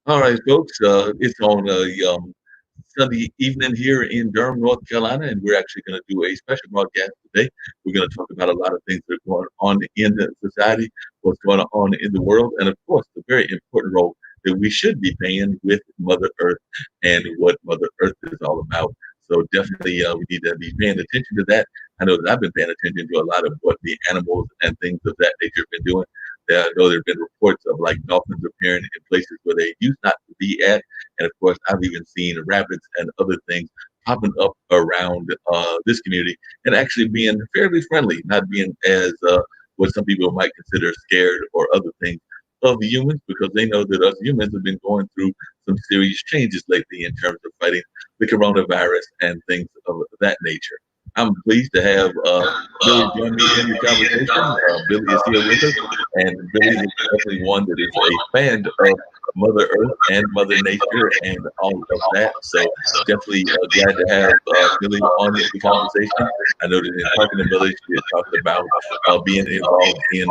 All right, folks. It's on a Sunday evening here in Durham, North Carolina, and we're actually going to do a special broadcast today. We're going to talk about a lot of things that are going on in the society, what's going on in the world, and of course, the very important role that we should be playing with Mother Earth and what Mother Earth is all about. So definitely, we need to be paying attention to that. I know that I've been paying attention to a lot of what the animals and things of that nature have been doing. I know there have been reports of like dolphins appearing in places where they used not to be at, and of course, I've even seen rabbits and other things popping up around this community and actually being fairly friendly, not being as what some people might consider scared or other things of the humans, because they know that us humans have been going through some serious changes lately in terms of fighting the coronavirus and things of that nature. I'm pleased to have Billy join me in the conversation. Billy is here with us, and Billy is definitely one that is a fan of Mother Earth and Mother Nature and all of that. So definitely glad to have Billy on the conversation. I know that in Talking to Billy, she had talked about being involved in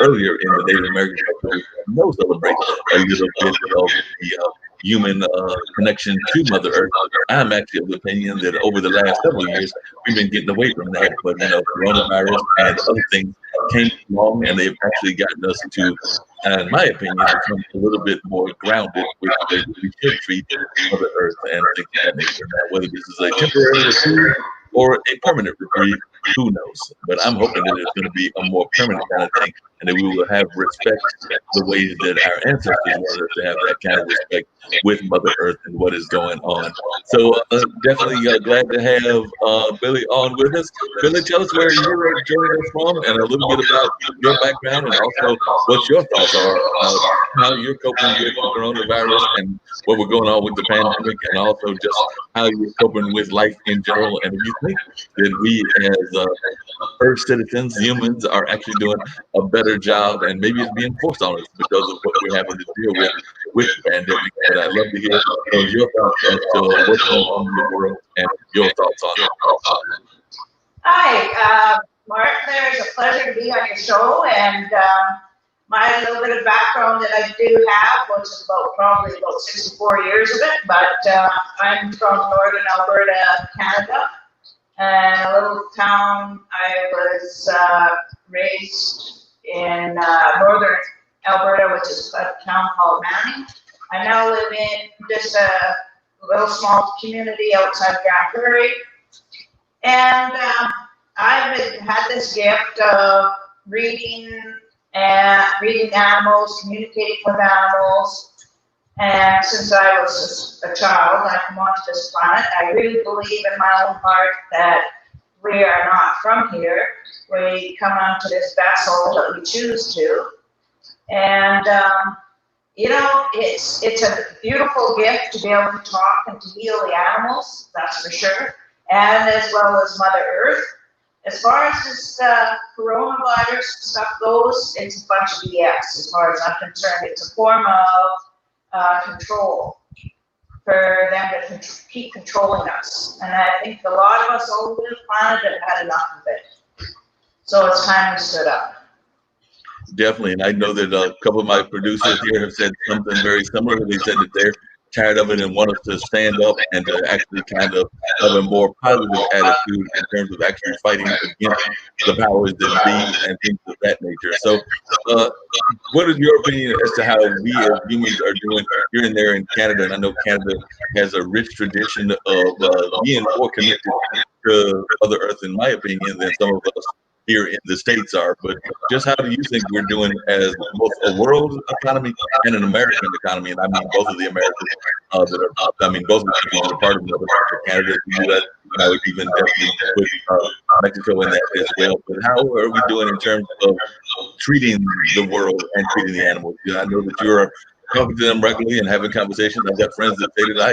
earlier in the Native American culture. We know celebrate a little bit of the human connection to Mother Earth. I'm actually of the opinion that over the last several years, we've been getting away from that. But, coronavirus and other things came along and they've actually gotten us to, in my opinion, become a little bit more grounded with the way that we should treat Mother Earth and things of that nature. Now, whether this is a temporary reprieve or a permanent reprieve, who knows? But I'm hoping that it's going to be a more permanent kind of thing and that we will have respect the ways that our ancestors wanted us to have that kind of respect with Mother Earth and what is going on. So definitely glad to have Billy on with us. Billy, tell us where you're joining us from and a little bit about your background and also what your thoughts are about how you're coping with the coronavirus and what we're going on with the pandemic and also just how you're coping with life in general. And if you think that we as Earth citizens, humans, are actually doing a better job and maybe it's being forced on us because of what we're having to deal with the pandemic. But I'd love to hear your thoughts as to what's going on in the world and your thoughts on it. Hi, Mark. There is a pleasure to be on your show, and my little bit of background that I do have, which is probably about 64 years of it, but I'm from northern Alberta, Canada, and a little town. I was raised in northern Alberta, which is a town called Manning. I now live in just a little small community outside Grand Prairie. And I've had this gift of reading animals, communicating with animals. And since I was just a child, I come onto this planet. I really believe in my own heart that we are not from here. We come onto this vessel that we choose to. And it's a beautiful gift to be able to talk and to heal the animals, that's for sure, and as well as Mother Earth. As far as this coronavirus stuff goes, it's a bunch of BS as far as I'm concerned. It's a form of control for them to keep controlling us. And I think a lot of us all over the planet have had enough of it. So it's time we stood up. Definitely, and I know that a couple of my producers here have said something very similar. They said that they're tired of it and want us to stand up and to actually kind of have a more positive attitude in terms of actually fighting against the powers that be and things of that nature. So, what is your opinion as to how we as humans are doing here and there in Canada? And I know Canada has a rich tradition of being more connected to Mother Earth, in my opinion, than some of us here in the States are. But just how do you think we're doing as both a world economy and an American economy? And I mean both of the Americas both of the countries that are part of the Canada, the US, and I would even definitely put Mexico in that as well. But how are we doing in terms of treating the world and treating the animals? I know that you're talking to them regularly and having conversations. I've got friends that say that I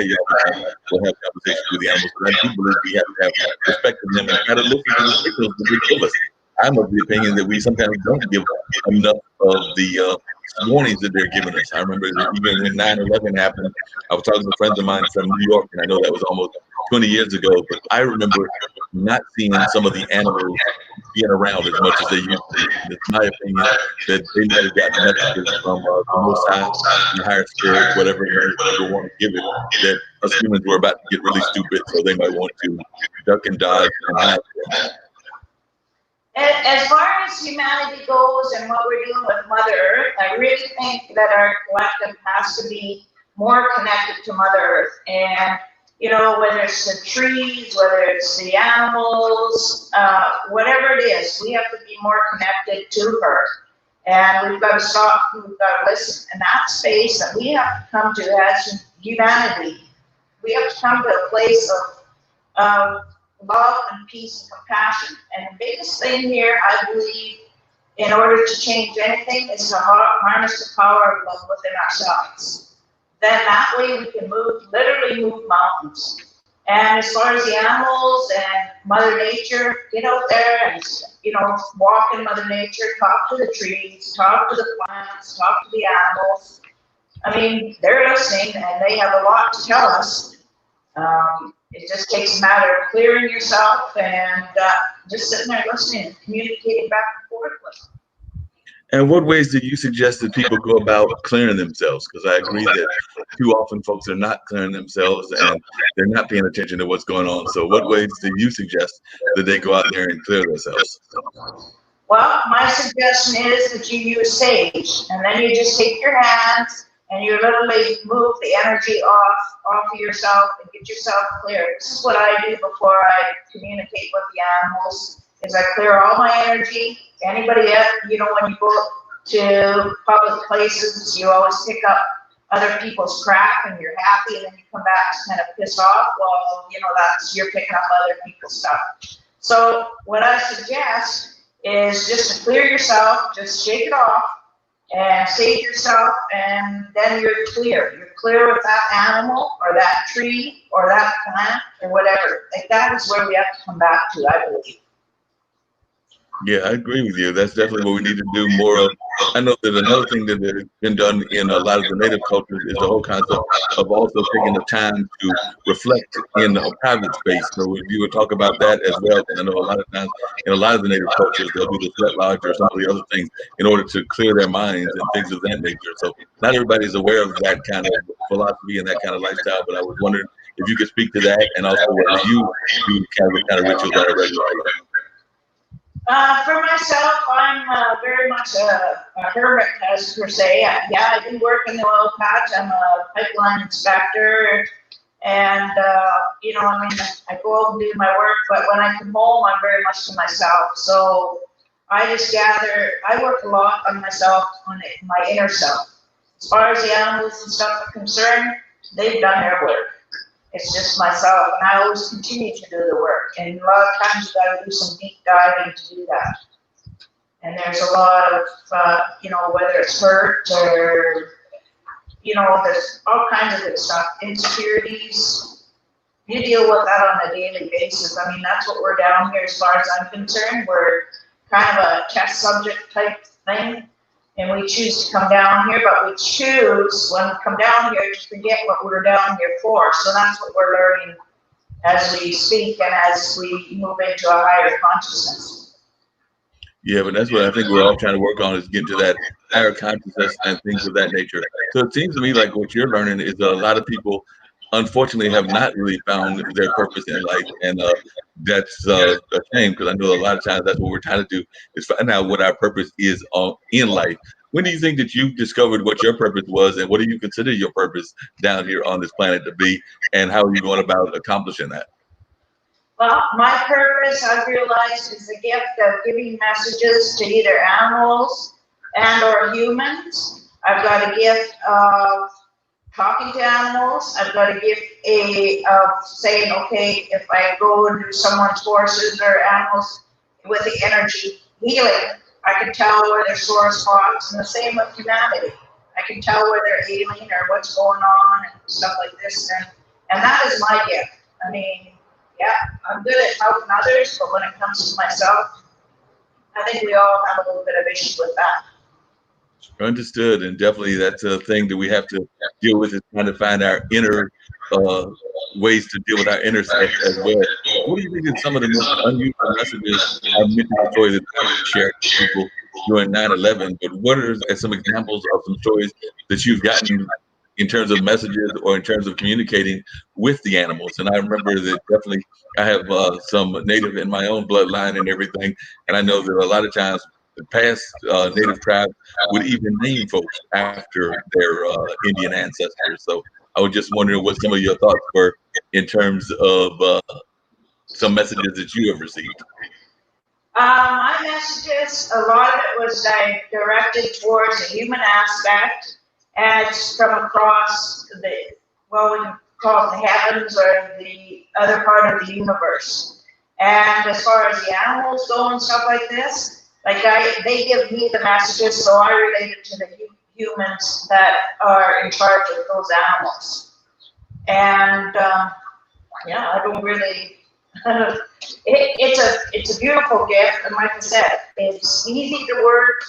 will have conversations with the animals, but I do believe we have to have respect for them and kind of listen to the signals that they give us. I'm of the opinion that we sometimes don't give enough of the warnings that they're giving us. I remember that even when 9/11 happened, I was talking to friends of mine from New York, and I know that was almost 20 years ago, but I remember not seeing some of the animals being around as much as they used to be. And it's my opinion that they might have gotten messages from the Most High, the higher spirit, whatever name people want to give it, that us humans were about to get really stupid, so they might want to duck and dodge and hide. As far as humanity goes and what we're doing with Mother Earth, I really think that our collective has to be more connected to Mother Earth. And, you know, whether it's the trees, whether it's the animals, whatever it is, we have to be more connected to her. And we've got to stop, we've got to listen. And that space that we have to come to as humanity, we have to come to a place of love and peace and compassion. And the biggest thing here, I believe, in order to change anything, is to harness the power of love within ourselves. Then that way we can literally move mountains. And as far as the animals and Mother Nature, get out there and, you know, walk in Mother Nature, talk to the trees, talk to the plants, talk to the animals. I mean, they're listening and they have a lot to tell us. It just takes a matter of clearing yourself and just sitting there listening and communicating back and forth with them. And what ways do you suggest that people go about clearing themselves? Because I agree that too often folks are not clearing themselves and they're not paying attention to what's going on. So what ways do you suggest that they go out there and clear themselves? Well, my suggestion is that you use sage, and then you just take your hands and you literally move the energy off of yourself and get yourself clear. This is what I do before I communicate with the animals, is I clear all my energy. Anybody else, you know, when you go to public places, you always pick up other people's crap and you're happy, and then you come back to kind of piss off. Well, you know, you're picking up other people's stuff. So what I suggest is just to clear yourself, just shake it off, and save yourself, and then you're clear. You're clear with that animal or that tree or that plant or whatever. Like, that is where we have to come back to, I believe. Yeah, I agree with you. That's definitely what we need to do more of. I know that another thing that has been done in a lot of the native cultures is the whole concept of also taking the time to reflect in a private space. So if you would talk about that as well, because I know a lot of times in a lot of the native cultures, they'll do the sweat lodge or some of the other things in order to clear their minds and things of that nature. So not everybody's aware of that kind of philosophy and that kind of lifestyle, but I was wondering if you could speak to that, and also whether you do kind of rituals that are regular. For myself, I'm very much a hermit, as per se. I do work in the oil patch. I'm a pipeline inspector, and you know, I mean, I go out and do my work, but when I come home, I'm very much to myself. So I just I work a lot on myself, on my inner self. As far as the animals and stuff are concerned, they've done their work. It's just myself, and I always continue to do the work. And a lot of times you got to do some deep diving to do that. And there's a lot of, you know, whether it's hurt or, you know, there's all kinds of good stuff. Insecurities, you deal with that on a daily basis. I mean, that's what we're down here as far as I'm concerned. We're kind of a test subject type thing. And we choose to come down here, but we choose when we come down here to forget what we're down here for. So that's what we're learning as we speak and as we move into a higher consciousness. Yeah, but that's what I think we're all trying to work on, is get to that higher consciousness and things of that nature. So it seems to me like what you're learning is that a lot of people, unfortunately, have not really found their purpose in life, and that's a shame, because I know a lot of times that's what we're trying to do, is find out what our purpose is in life. When do you think that you discovered what your purpose was, and what do you consider your purpose down here on this planet to be, and how are you going about accomplishing that? Well, my purpose, I've realized, is the gift of giving messages to either animals and or humans. I've got a gift of talking to animals. I've got a gift of saying, okay, if I go into someone's horses or animals with the energy healing, I can tell where their sore spots, and the same with humanity. I can tell where they're ailing or what's going on and stuff like this. And that is my gift. I mean, yeah, I'm good at helping others, but when it comes to myself, I think we all have a little bit of issue with that. Understood, and definitely that's a thing that we have to deal with is trying to find our inner uh, ways to deal with our inner self as well. What do you think is some of the most unusual messages? I mentioned the story that you shared with people during 9/11, but what are some examples of some stories that you've gotten in terms of messages or in terms of communicating with the animals? And I remember that definitely I have some native in my own bloodline and everything, and I know that a lot of times the past native tribes would even name folks after their Indian ancestors. So I was just wondering what some of your thoughts were in terms of some messages that you have received. My messages, a lot of it was directed towards the human aspect, and it's from across the, well, we can call it the heavens or the other part of the universe. And as far as the animals go and stuff like this, they give me the messages, so I relate it to the humans that are in charge of those animals. And yeah, I don't really. It's a beautiful gift, and like I said, it's easy to work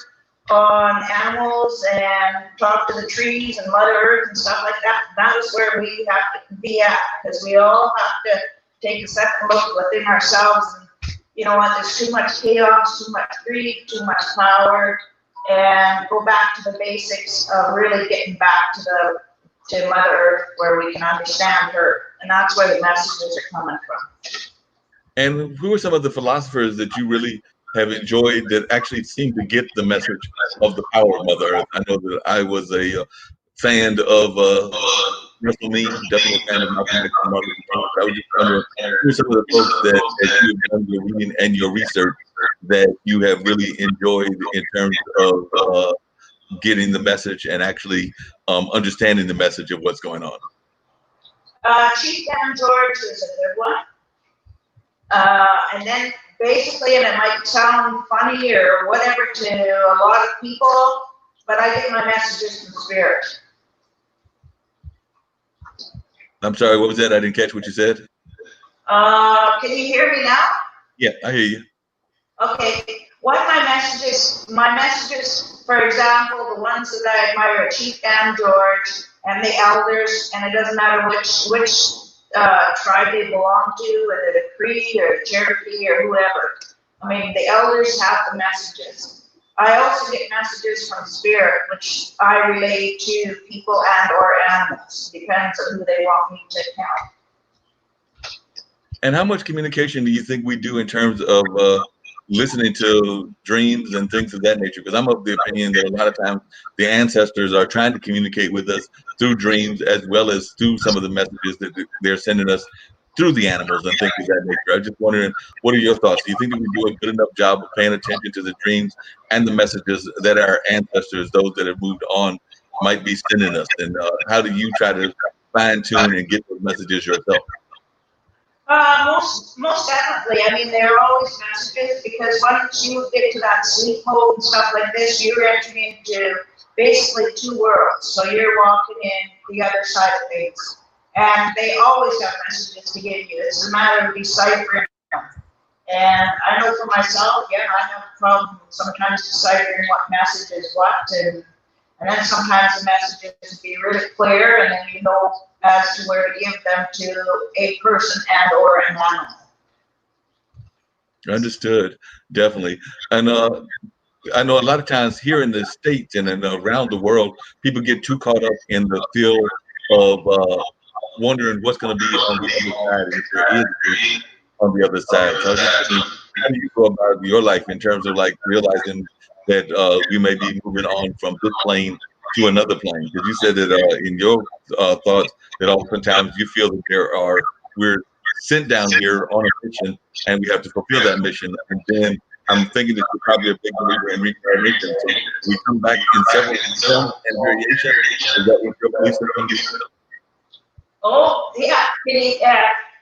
on animals and talk to the trees and Mother Earth and stuff like that. That is where we have to be at, because we all have to take a second look within ourselves. And you know what? There's too much chaos, too much greed, too much power, and go back to the basics of really getting back to Mother Earth, where we can understand her, and that's where the messages are coming from. And who are some of the philosophers that you really have enjoyed that actually seem to get the message of the power of Mother Earth? I know that I was a fan of Russell Means, definitely a fan of Malcolm X and Martin Luther King. I was just wondering who are some of the folks that as you have done your reading and your research that you have really enjoyed in terms of getting the message and actually understanding the message of what's going on. Chief Dan George is a good one. And then basically, and it might sound funny or whatever to a lot of people, but I get my messages from spirit. I'm sorry, what was that? I didn't catch what you said. Can you hear me now? Yeah, I hear you. Okay. What my messages, for example, the ones that I admire are Chief Dan George and the elders, and it doesn't matter which tribe they belong to, whether the Cree or Cherokee or whoever. I mean, the elders have the messages. I also get messages from spirit, which I relate to people and or animals. Depends on who they want me to count. And how much communication do you think we do in terms of listening to dreams and things of that nature? Because I'm of the opinion that a lot of times the ancestors are trying to communicate with us through dreams as well as through some of the messages that they're sending us through the animals and things of that nature. I'm just wondering, what are your thoughts? Do you think that we do a good enough job of paying attention to the dreams and the messages that our ancestors, those that have moved on, might be sending us? And how do you try to fine tune and get those messages yourself? Most definitely. I mean, there are always messages, because once you get to that sleep mode and stuff like this, you're entering into basically two worlds. So you're walking in the other side of things, and they always have messages to give you. It's a matter of deciphering them. And I know for myself, yeah, I have a problem sometimes deciphering what message is what, and then sometimes the messages be really clear, and then you know as to where to give them to a person and or an animal. Understood, definitely. And I know a lot of times here in the States and around the world, people get too caught up in the feel of wondering what's going to be on the other side, if there is on the other side. So I was just thinking, how do you go about your life in terms of like realizing that we may be moving on from this plane to another plane? Because you said that in your thoughts that oftentimes you feel that we're sent down here on a mission and we have to fulfill that mission. And then I'm thinking that you're probably a big believer in reincarnation. So we come back in several forms and variations. Is that what your belief system is? Oh, yeah.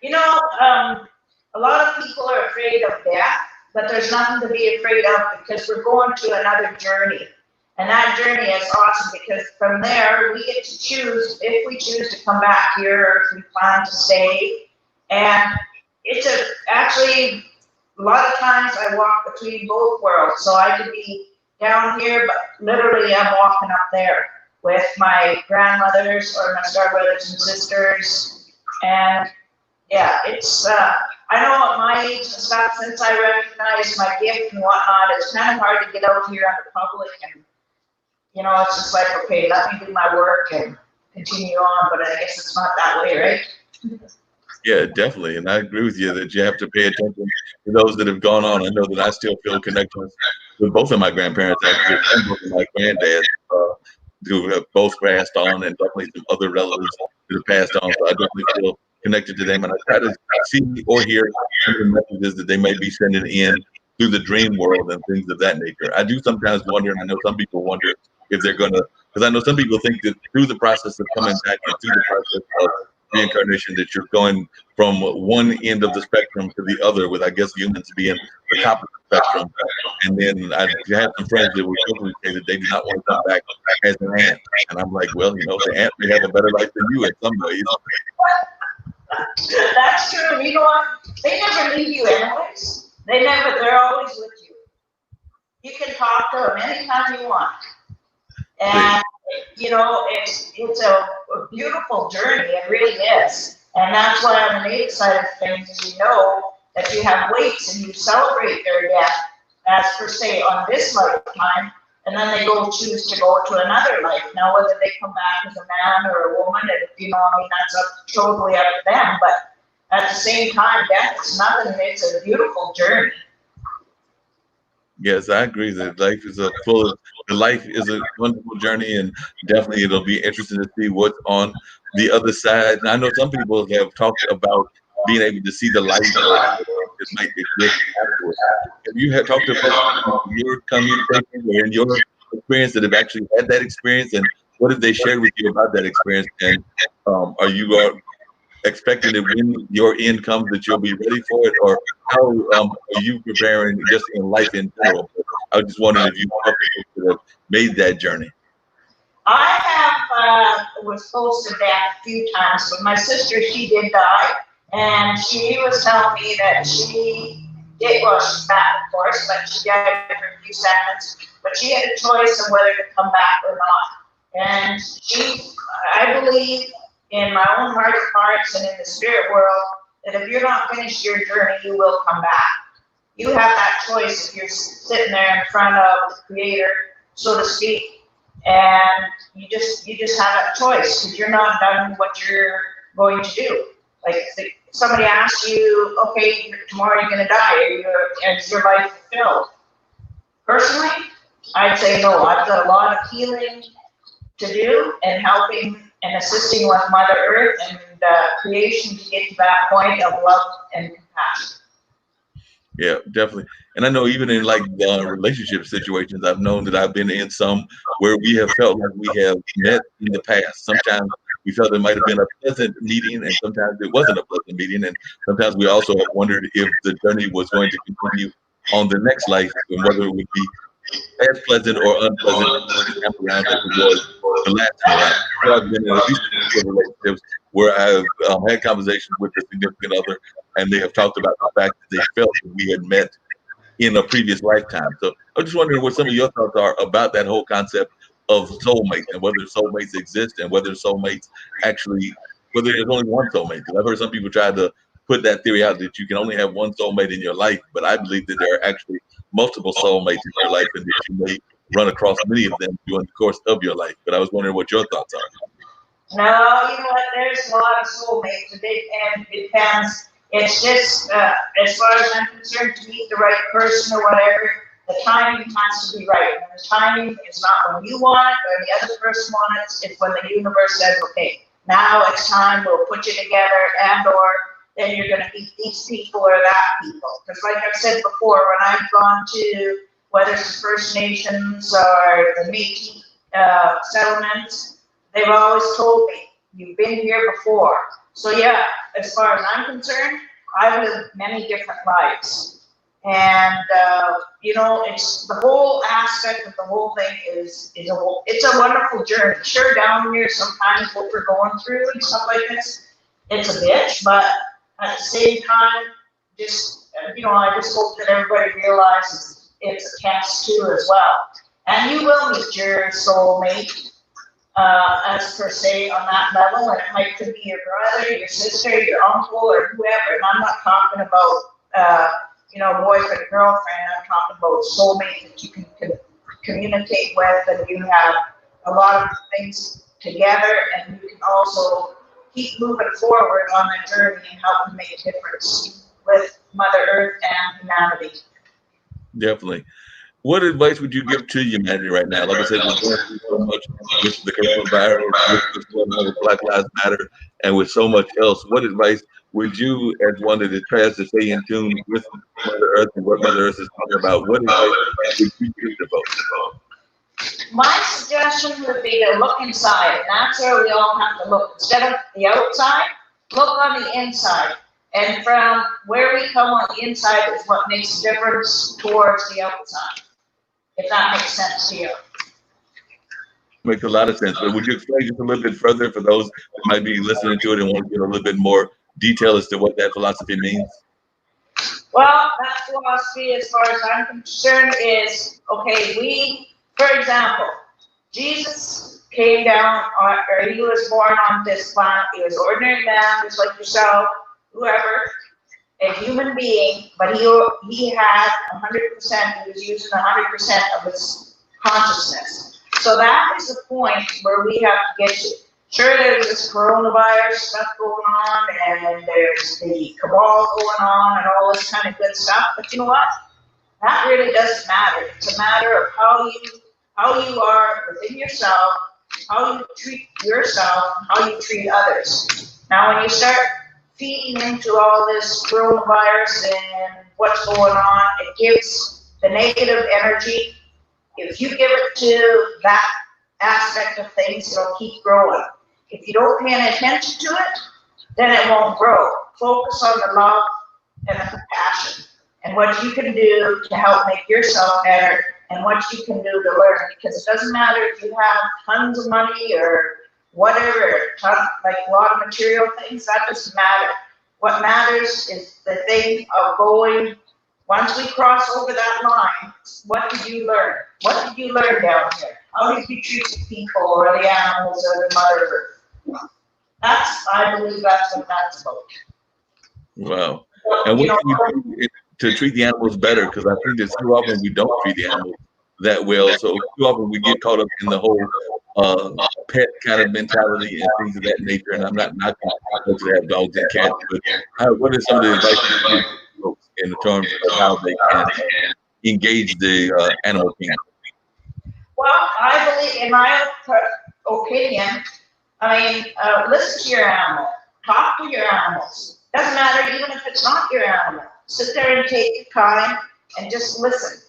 You know, a lot of people are afraid of death, but there's nothing to be afraid of, because we're going to another journey. And that journey is awesome, because from there we get to choose if we choose to come back here or if we plan to stay. And actually, a lot of times I walk between both worlds. So I could be down here, but literally I'm walking up there with my grandmothers or my star brothers and sisters. And yeah, it's, I know at my age and stuff, since I recognize my gift and whatnot, it's kind of hard to get out here on the public and, it's just like, okay, let me do my work and continue on, but I guess it's not that way, right? Yeah, definitely. And I agree with you that you have to pay attention to those that have gone on. I know that I still feel connections with both of my grandparents, actually, and both of my granddads, who have both passed on, and definitely some other relatives that have passed on. So I definitely feel connected to them. And I try to see or hear some of the messages that they may be sending in through the dream world and things of that nature. I do sometimes wonder, and I know some people wonder if they're going to, because I know some people think that through the process of coming back and through the process of reincarnation, that you're going from one end of the spectrum to the other, with I guess humans being the top of the spectrum. And then I had some friends that would openly say that they do not want to come back as an ant. And I'm like, well, the ant may have a better life than you in some ways. That's true. You know what? They never leave you anyways. They're always with you. You can talk to them anytime you want. And, it's a beautiful journey. It really is. And that's why on the native side of things, that you have weights and you celebrate their death as per se on this lifetime, and then they choose to go to another life. Now, whether they come back as a man or a woman, that's totally up to them. But at the same time, death is nothing. It's a beautiful journey. Yes, I agree that life is a wonderful journey, and definitely it'll be interesting to see what's on the other side. And I know some people have talked about being able to see the light that might exist afterwards. Have you had talked to folks in your communication or in your experience that have actually had that experience, and what have they shared with you about that experience? And are you expecting that when your end comes that you'll be ready for it, or how are you preparing just in life in general? I was just wondering if you have made that journey. I was close to death a few times, but my sister, she did die, and she was telling me that she did, well, she's back, of course, but she died for a few seconds, but she had a choice of whether to come back or not. And I believe in my own heart of hearts and in the spirit world, that if you're not finished your journey, you will come back. You have that choice if you're sitting there in front of the Creator, so to speak, and you just have that choice because you're not done what you're going to do. Like if somebody asks you, okay, tomorrow you're going to die, is your life fulfilled? Personally, I'd say no. I've got a lot of healing to do and helping and assisting with Mother Earth and creation to get to that point of love and compassion. Yeah, definitely. And I know even in like relationship situations, I've known that I've been in some where we have felt like we have met in the past. Sometimes we felt it might have been a pleasant meeting, and sometimes it wasn't a pleasant meeting. And sometimes we also have wondered if the journey was going to continue on the next life, and whether it would be as pleasant or unpleasant around as it was the last time around. So I've been in at least two relationships where I've had conversations with a significant other, and they have talked about the fact that they felt that we had met in a previous lifetime. So I'm just wondering what some of your thoughts are about that whole concept of soulmates, and whether soulmates exist, and whether soulmates whether there's only one soulmate. Because I've heard some people try to put that theory out that you can only have one soulmate in your life, but I believe that there are actually multiple soulmates in your life, and that you may run across many of them during the course of your life. But I was wondering what your thoughts are. No, you know what? There's a lot of soulmates, and it depends. It's just, as far as I'm concerned, to meet the right person or whatever, the timing has to be right. And the timing is not when you want it or the other person wants it. It's when the universe says, okay, now it's time, we'll put you together, and or then you're going to meet these people or that people. Because like I've said before, when I've gone to, whether it's the First Nations or the Métis settlements, they've always told me, you've been here before. So yeah, as far as I'm concerned, I've lived many different lives. And, it's the whole aspect of the whole thing it's a wonderful journey. Sure, down here, sometimes what we're going through and stuff like this, it's a bitch, but at the same time, I just hope that everybody realizes it's a test too as well. And you will meet your soulmate, as per se on that level, and it might could be your brother, your sister, your uncle, or whoever. And I'm not talking about, boyfriend, girlfriend. I'm talking about soulmate that you can communicate with, and you have a lot of things together, and you can also keep moving forward on the journey and help make a difference with Mother Earth and humanity. Definitely. What advice would you give to humanity right now? Like I said, we're going through so much with the coronavirus, with what's going on with Black Lives Matter, and with so much else. What advice would you, as one that tries to stay in tune with Mother Earth and what Mother Earth is talking about, what advice would you give to folks? My suggestion would be to look inside, and that's where we all have to look. Instead of the outside, look on the inside. And from where we come on the inside is what makes a difference towards the outside, if that makes sense to you. Makes a lot of sense. But would you explain just a little bit further for those that might be listening to it and want to get a little bit more detail as to what that philosophy means? Well, that philosophy, as far as I'm concerned, is okay. For example, Jesus came down, or he was born on this planet. He was an ordinary man, just like yourself, whoever, a human being, but he had 100%. He was using 100% of his consciousness. So that is the point where we have to get to. Sure, there's this coronavirus stuff going on, and there's the cabal going on, and all this kind of good stuff. But you know what? That really doesn't matter. It's a matter of how you are within yourself, how you treat yourself, how you treat others. Now, when you start feeding into all this coronavirus and what's going on, it gives the negative energy. If you give it to that aspect of things, it'll keep growing. If you don't pay any attention to it, then it won't grow. Focus on the love and the compassion and what you can do to help make yourself better and what you can do to learn. Because it doesn't matter if you have tons of money or whatever, like a lot of material things, that doesn't matter. What matters is the thing of going, once we cross over that line, what did you learn? What did you learn down here? How did you treat the people or the animals or the Mother Earth? I believe that's what that's about. Wow. And what can you do to treat the animals better? Because I think that too often we don't treat the animals that well. So too often we get caught up in the whole pet kind of mentality and things of that nature. And I'm not knocking folks that have dogs and cats, but what are some of the advice you give folks in terms of how they can engage the animal kingdom? Well, I believe, in my opinion, listen to your animal, talk to your animals. Doesn't matter even if it's not your animal. Sit there and take your time and just listen,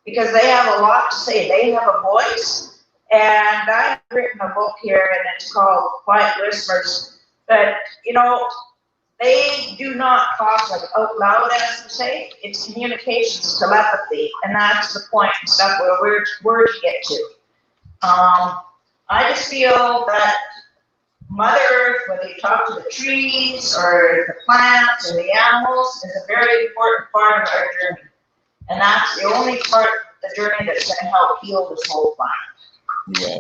because they have a lot to say. They have a voice, and I've written a book here, and it's called Quiet Whispers. But they do not talk like out loud, as to say. It's communications, telepathy, and that's the point and stuff where we're to get to. I just feel that Mother Earth, whether you talk to the trees or the plants or the animals, is a very important part of our journey. And that's the only part of the journey that's going to help heal this whole planet. Yeah.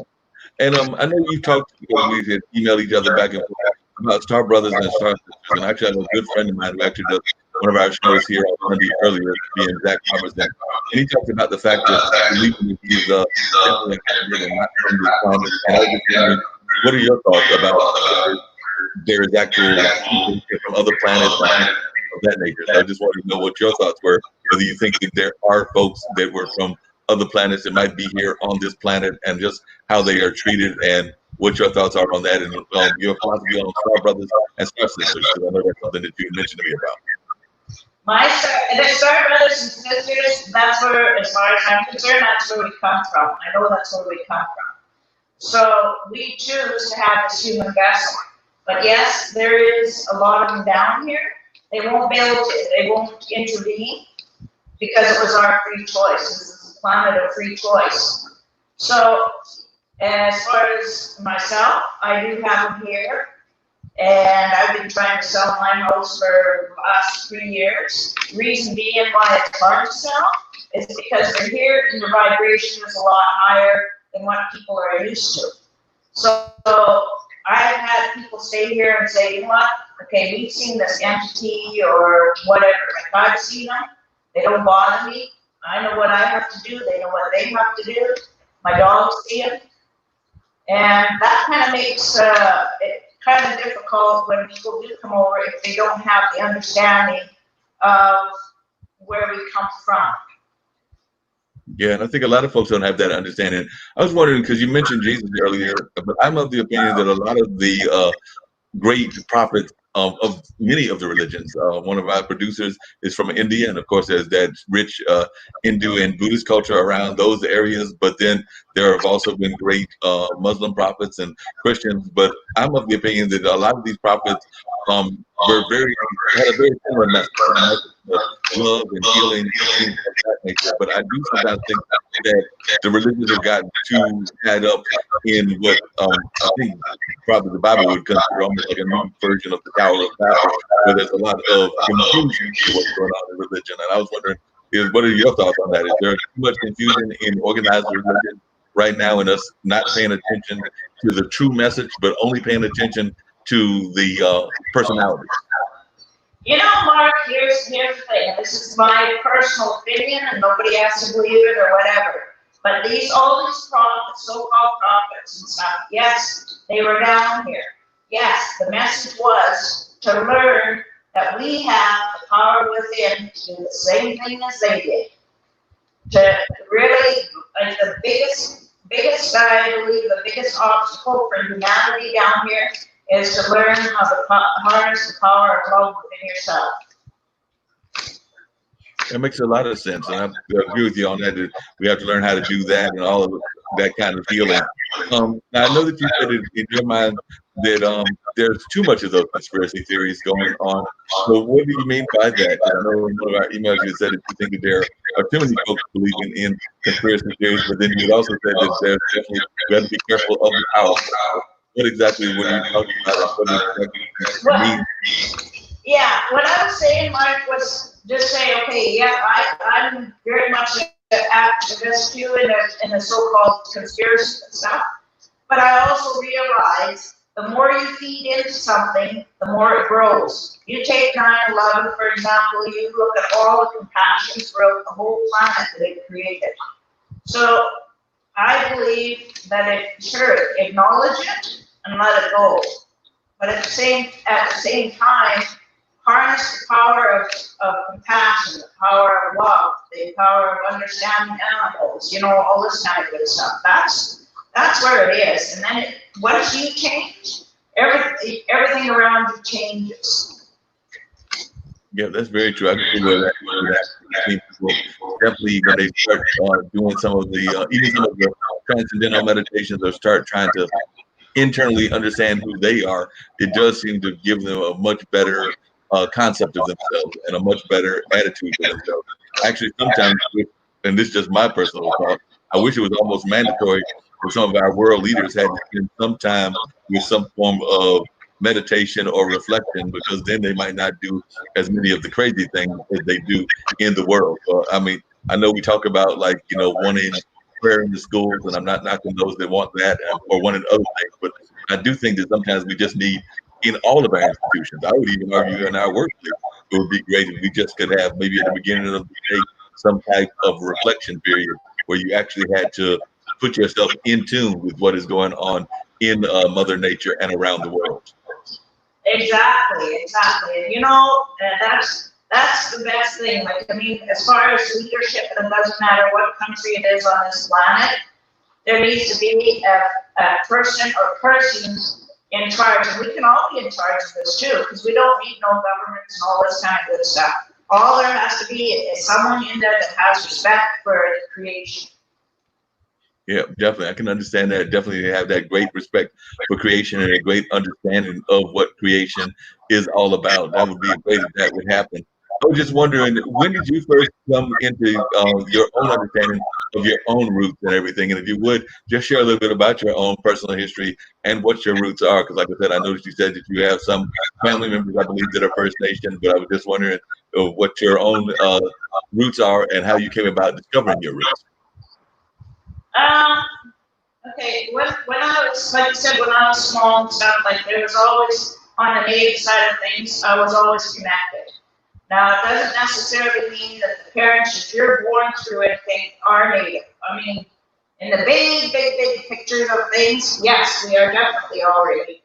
And I know you talked, we had emailed each other back and forth about Star Brothers and Star Sisters. And actually, I have a good friend of mine who actually does one of our shows here on Monday earlier, being Zach Robertson. And he talked about the fact that believing he's definitely and not from this planet. And I was just wondering, what are your thoughts about there is actual people from other planets and of that nature? So I just wanted to know what your thoughts were, whether you think that there are folks that were from other planets that might be here on this planet and just how they are treated, and what your thoughts are on that, and your philosophy on Star Brothers and Star Sisters, because I know that's something that you mentioned to me about. The Star Brothers and Sisters, that's where, as far as I'm concerned, that's where we come from. I know that's where we come from. So we choose to have this human vessel. But yes, there is a lot of them down here. They won't intervene because it was our free choice. This is a planet of free choice. So as far as myself, I do have them here. And I've been trying to sell my house for the last 3 years. Reason being why it's hard to sell is because they're here and the vibration is a lot higher than what people are used to. So I've had people stay here and say, you know what, okay, we've seen this entity or whatever. If I've seen them, they don't bother me. I know what I have to do. They know what they have to do. My dogs see them. And that kind of makes it kind of difficult when people do come over if they don't have the understanding of where we come from. Yeah, and I think a lot of folks don't have that understanding. I was wondering, because you mentioned Jesus earlier, but I'm of the opinion that a lot of the great prophets of many of the religions. One of our producers is from India, and of course, there's that rich Hindu and Buddhist culture around those areas. But then there have also been great Muslim prophets and Christians. But I'm of the opinion that a lot of these prophets were had a very similar message. Love and healing and things of that nature. But I do sometimes think that the religions have gotten too tied up in what I think probably the Bible would consider almost like a new version of the Tower of Babel, where there's a lot of confusion to what's going on in religion. And I was wondering, what are your thoughts on that? Is there too much confusion in organized religion right now, and us not paying attention to the true message, but only paying attention to the personality? You know, Mark, here's the thing. This is my personal opinion, and nobody has to believe it or whatever. But all these prophets, so-called prophets and stuff, yes, they were down here. Yes, the message was to learn that we have the power within to do the same thing as they did. To really, like the biggest, I believe, the biggest obstacle for humanity down here is to learn how to harness the power of love within yourself. That makes a lot of sense, and I agree with you on that. That we have to learn how to do that and all of that kind of healing. Now, I know that you said it in your mind that there's too much of those conspiracy theories going on. So, what do you mean by that? I know in one of our emails you said that you think that there are too many folks believing in conspiracy theories, but then you also said that there's definitely you have to be careful of the power. What exactly were you talking about? What exactly mean? Yeah, what I was saying, Mike, was just say, okay, yeah, I'm very much an activist too in the so-called conspiracy stuff, but I also realize the more you feed into something, the more it grows. You take 9/11, for example, you look at all the compassion throughout the whole planet that it created. So I believe that acknowledge it and let it go. But at the same time, harness the power of compassion, the power of love, the power of understanding animals, all this kind of good stuff. That's where it is. And then once you change, everything around you changes. Yeah, that's very true. I can see where that definitely when they start doing some of the even some of the transcendental meditations or start trying to internally understand who they are, it does seem to give them a much better concept of themselves and a much better attitude to themselves. Actually, sometimes, and this is just my personal thought, I wish it was almost mandatory for some of our world leaders had to spend some time with some form of meditation or reflection, because then they might not do as many of the crazy things as they do in the world. I mean, I know we talk about wanting prayer in the schools, and I'm not knocking those that want that or wanting other things, but I do think that sometimes we just need in all of our institutions. I would even argue in our workplace, it would be great if we just could have maybe at the beginning of the day some type of reflection period where you actually had to put yourself in tune with what is going on in Mother Nature and around the world. Exactly. And that's the best thing. Like, I mean, as far as leadership, it doesn't matter what country it is on this planet, there needs to be a person or persons in charge. And we can all be in charge of this too, because we don't need no governments and all this kind of good stuff. All there has to be is someone in there that has respect for creation. Yeah, definitely. I can understand that. Definitely have that great respect for creation and a great understanding of what creation is all about. That would be great if that would happen. I was just wondering, when did you first come into your own understanding of your own roots and everything. And if you would, just share a little bit about your own personal history and what your roots are. Because like I said, I noticed you said that you have some family members, I believe, that are First Nation, but I was just wondering what your own roots are and how you came about discovering your roots. Um, okay, when I was, like you said, when I was small and stuff, like there was always, on the native side of things, I was always connected. Now, it doesn't necessarily mean that the parents, if you're born through anything, are native. I mean, in the big pictures of things, yes, we are definitely all native.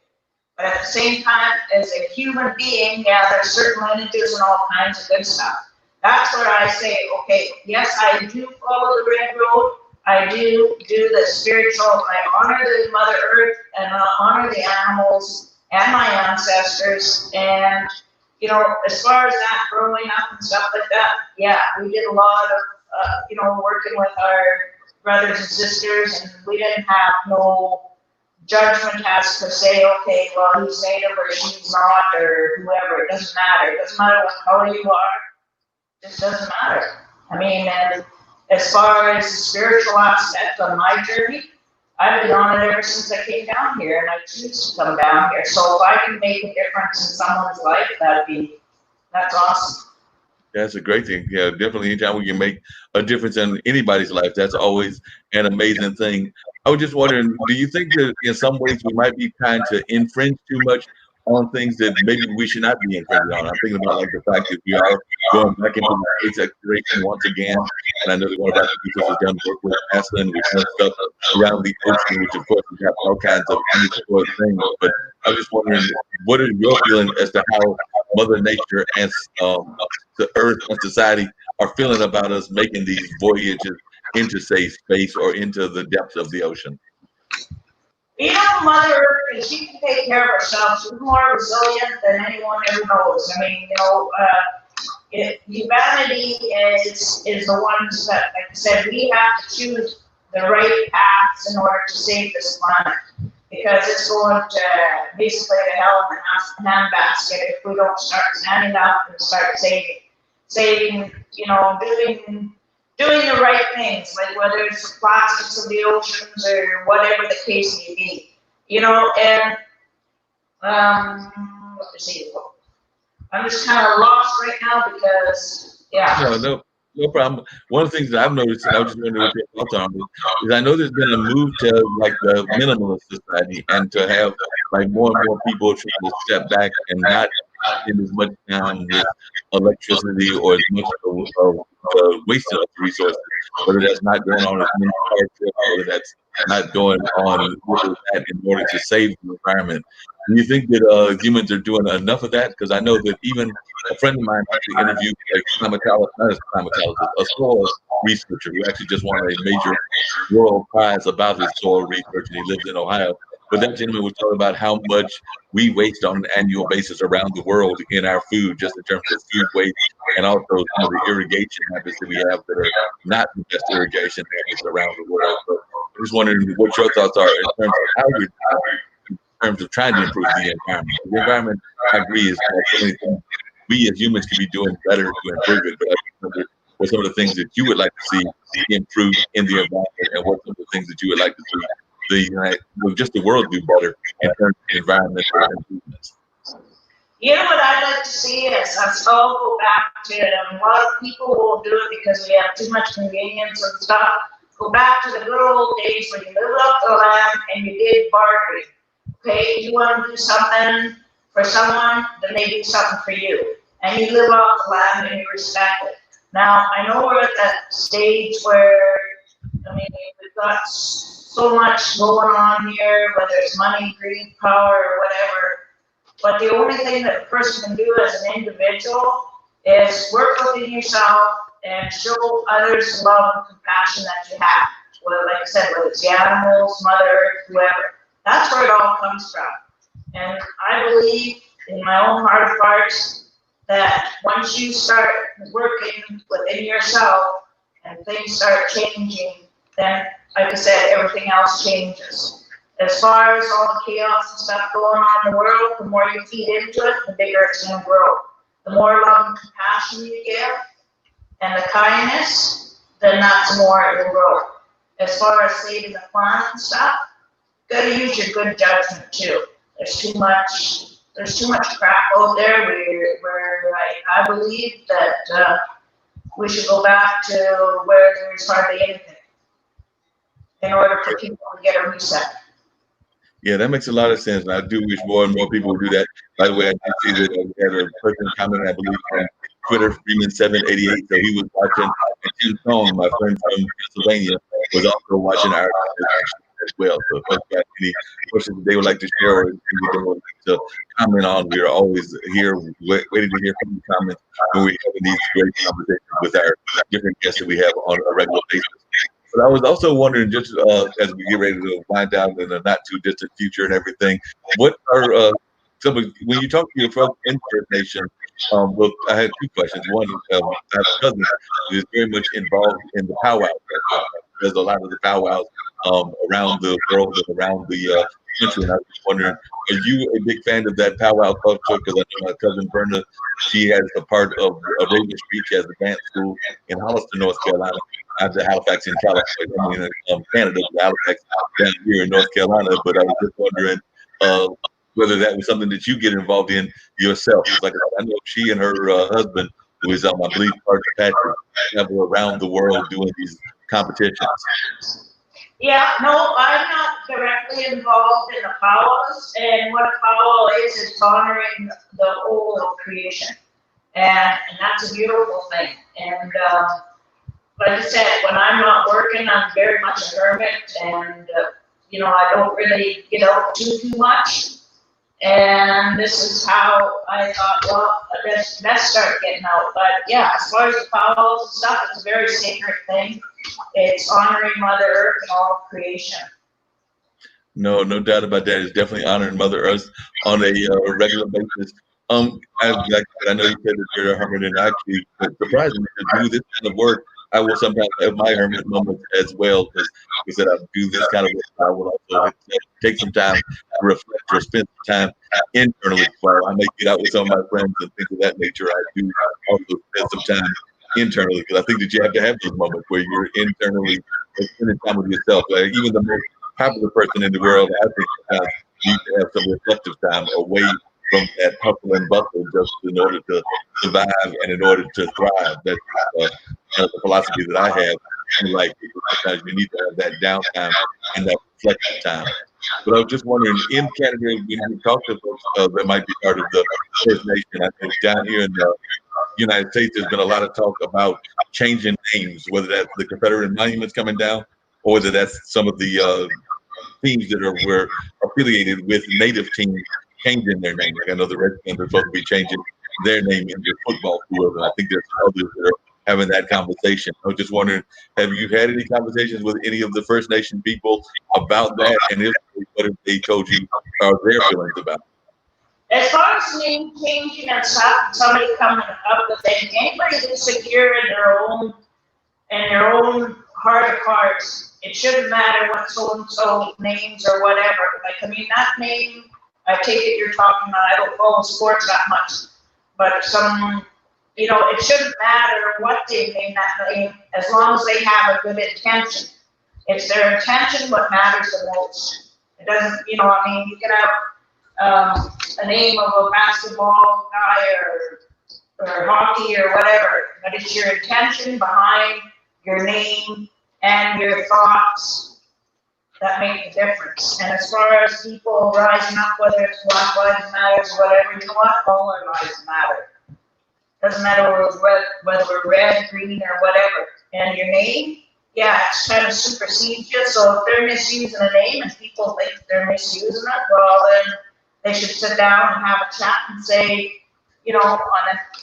But at the same time, as a human being, yeah, there's certain lineages and all kinds of good stuff. That's where I say, okay, yes, I do follow the red road. I do the spiritual. I honor the Mother Earth and I honor the animals and my ancestors. And, you know, as far as that growing up and stuff like that, yeah, we did a lot of, you know, working with our brothers and sisters, and we didn't have no judgment as to say, okay, well, he's native or she's not, or whoever. It doesn't matter. It doesn't matter what color you are. It just doesn't matter. I mean, and as far as the spiritual aspect on my journey, I've been on it ever since I came down here, and I choose to come down here. So if I can make a difference in someone's life, that's awesome. That's a great thing. Yeah, definitely. Anytime we can make a difference in anybody's life, that's always an amazing thing. I was just wondering, do you think that in some ways we might be trying to infringe too much on things that maybe we should not be infringing on? I'm thinking about like the fact that we are going back into the space exploration once again, and I know that one of our producers has done work with NASA, and we've done stuff around the ocean, which of course we have all kinds of unsupported things. But I was just wondering, what is your feeling as to how Mother Nature and the Earth and society are feeling about us making these voyages into, say, space or into the depths of the ocean? You know, Mother Earth, she can take care of herself. She's more resilient than anyone ever knows. I mean, you know, humanity is the ones that, like I said, we have to choose the right paths in order to save this planet, because it's going to basically to hell in the handbasket if we don't start standing up and start saving, you know, doing the right things, like whether it's the plastics of the oceans or whatever the case may be, you know. And what to say? I'm just kind of lost right now because, yeah. No problem. One of the things that I've noticed, and I was just wondering what your thoughts on it, is I know there's been a move to like the minimalist society and to have like more and more people trying to step back and not spend as much time with electricity or as much of wasting of resources, whether that's not going on as many car trips, whether that's not going on with that in order to save the environment. Do you think that humans are doing enough of that? Because I know that even a friend of mine actually interviewed a soil researcher who actually just won a major world prize about his soil research, and he lives in Ohio. But that gentleman was talking about how much we waste on an annual basis around the world in our food, just in terms of food waste, and also some of the irrigation habits that we have that are not the best irrigation habits around the world. So I'm just wondering what your thoughts are in terms of how we're in terms of trying to improve the environment. The environment, I agree, is something we as humans can be doing better to improve it. But I wonder what some of the things that you would like to see improve in the environment, and what some of the things that you would like to see just the world do better in terms of environmental improvements. You know what I'd like to see is us all go back to, a lot of people will do it because we have too much convenience and stuff. Go back to the good old days when you lived off the land and you did bartering. Okay, you want to do something for someone, then they do something for you. And you live off the land and you respect it. Now, I know we're at that stage where, I mean, we've got so much going on here, whether it's money, greed, power, or whatever. But the only thing that a person can do as an individual is work within yourself and show others the love and compassion that you have. Well, like I said, whether it's the animals, Mother Earth, whoever. That's where it all comes from. And I believe in my own heart of hearts that once you start working within yourself and things start changing, then, like I said, everything else changes. As far as all the chaos and stuff going on in the world, the more you feed into it, the bigger it's going to grow. The more love and compassion you give, and the kindness, then that's more it will grow. As far as saving the plant and stuff, gotta use your good judgment too. There's too much crap out there where I believe that we should go back to where there's hardly anything in order for people to get a reset. Yeah, that makes a lot of sense. And I do wish more and more people would do that. By the way, I did see that we had a person comment, I believe, on Twitter, Freeman788. So he was watching, and Tim Tong, my friend from Pennsylvania, was also watching our as well. So if folks got any questions that they would like to share or anything they would like to comment on, we are always here waiting to hear from the comments when we're having these great conversations with our different guests that we have on a regular basis. But I was also wondering, just as we get ready to wind down in the not too distant future and everything, what are some of, when you talk to your folks in First Nation? Well, I had two questions. One, I have a cousin who is very much involved in the powwow. There's a lot of the powwows around the world and around the country, and I was just wondering, are you a big fan of that powwow culture? Because I know my cousin Berna, she has a part of Raven Street. She has a dance school in Holliston, North Carolina. Not the Halifax in California, I mean, Canada, Halifax down here in North Carolina. But I was just wondering whether that was something that you get involved in yourself. Like I know she and her husband, who is I believe Parker Patrick, travel around the world doing these competitions. Yeah, no, I'm not directly involved in the powwows, and what a powwow is honoring the whole of creation, and that's a beautiful thing. And like I said, when I'm not working, I'm very much a hermit, and I don't really get out too much. And this is how I thought, well, let's start getting out. But yeah, as far as the powwows and stuff, it's a very sacred thing. It's honoring Mother Earth and all of creation. No doubt about that. It's definitely honoring Mother Earth on a regular basis. I know you said that you're a hermit, and actually, surprisingly, to do this kind of work, I will sometimes have my hermit moments as well. Because like I said, I do this kind of work. I will also take some time to reflect or spend some time internally. So I may get out with some of my friends and things of that nature. I do also spend some time internally, because I think that you have to have those moments where you're internally spending time with yourself. Like even the most popular person in the world, I think, sometimes needs to have some reflective time away from that hustle and bustle, just in order to survive and in order to thrive. That's the philosophy that I have. Like sometimes you need to have that downtime and that reflective time. But I was just wondering, in Canada, when you talk to folks that might be part of the First Nation, I think down here in the United States, there's been a lot of talk about changing names, whether that's the Confederate monuments coming down, or whether that's some of the teams that were affiliated with Native teams changing their name. Like I know the Redskins are supposed to be changing their name in the football field, and I think there's others that are having that conversation. I was just wondering, have you had any conversations with any of the First Nation people about that? And if what have they told you are their feelings about it? As far as name changing and stuff, somebody coming up with it, anybody that's secure in their own heart of hearts, it shouldn't matter what so-and-so names or whatever. Like, I mean, that name, I take it you're talking about, I don't follow sports that much, but it shouldn't matter what they name that name, as long as they have a good intention. It's their intention what matters the most. It doesn't, you can have a name of a basketball guy or hockey or whatever, but it's your intention behind your name and your thoughts that make the difference. And as far as people rising up, whether it's Black Lives Matter or whatever, you know what? All our lives matter. Doesn't matter whether we're red, green, or whatever. And your name, yeah, it's kind of supersedes you. So if they're misusing a name and people think they're misusing it, well, then they should sit down and have a chat and say, on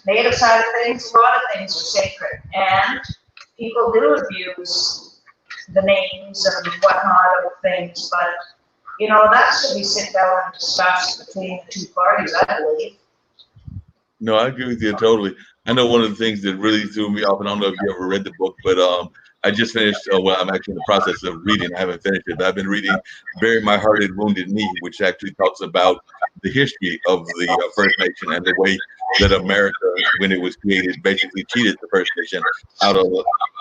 the native side of things, a lot of things are sacred. And people do abuse the names and whatnot of things. But, that should be sit down and discussed between the two parties, I believe. No, I agree with you totally. I know one of the things that really threw me off, and I don't know if you ever read the book, but I just finished. Well, I'm actually in the process of reading. I haven't finished it, but I've been reading "Bury My Heart in Wounded Knee," which actually talks about the history of the First Nation and the way that America, when it was created, basically cheated the First Nation out of